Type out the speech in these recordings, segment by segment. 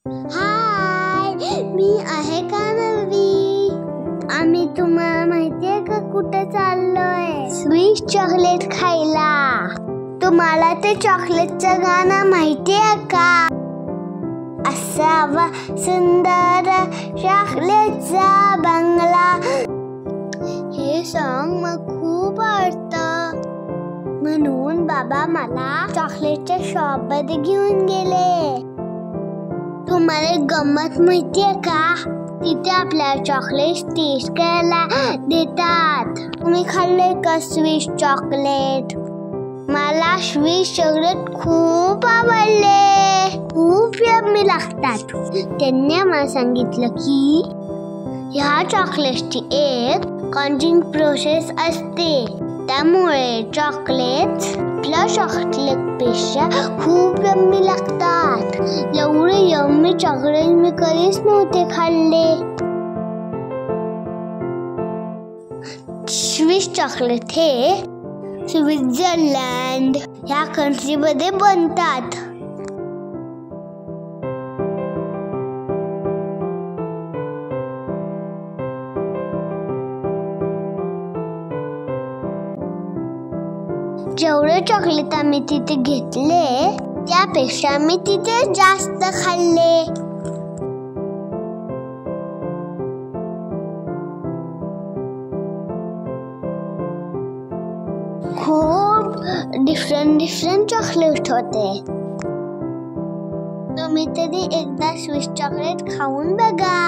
हाय, मी आहे कानवी. आम्ही तुम्हाला माहितीये का कुठे चाललोय? स्विस चॉकलेट खायला. तुम्हाला ते चॉकलेटचं गाणं माहितीये का? असावा सुंदर चॉकलेटचा बंगला. हे सॉन्ग मला खूप आवडतं, म्हणून बाबा मला चॉकलेटच्या शॉप मध्ये घेऊन गेले. तुम्हाला गंमत माहितीये का? तिथे आपल्याला चॉकलेट टेस्ट करायला देतात. तुम्ही खाल्ले का स्विस चॉकलेट? मला स्विस चॉकलेट खूप आवडले, खूप यम्मी लागतात. त्यांनी मला सांगितलं की ह्या चॉकलेटची एक कॉन्जिंग प्रोसेस असते, त्यामुळे चॉकलेट आपल्या चॉकलेट पेक्षा खूप यम्मी लागतात. एवढे यम्मी चॉकलेट मी कधीच नव्हते खाल्ले. स्विस चॉकलेट हे स्वित्झर्लंड ह्या कंट्रीमध्ये बनतात. जेवढे चॉकलेट आम्ही तिथे घेतले त्यापेक्षा मी तिथे जास्त खाल्ले. खूप डिफरंट चॉकलेट होते. तुम्ही तरी एकदा स्विस चॉकलेट खाऊन बघा.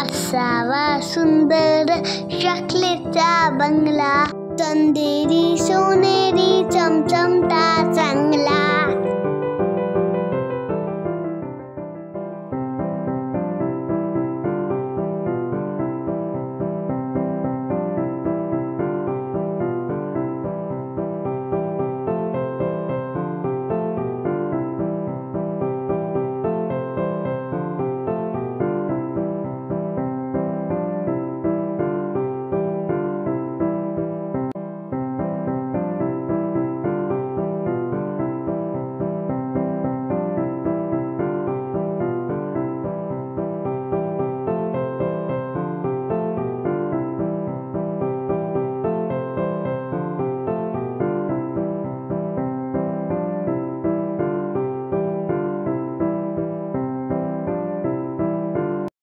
असावा सुंदर चॉकलेटचा बंगला, चंदेरी सोनेरी चमचमता चांगला.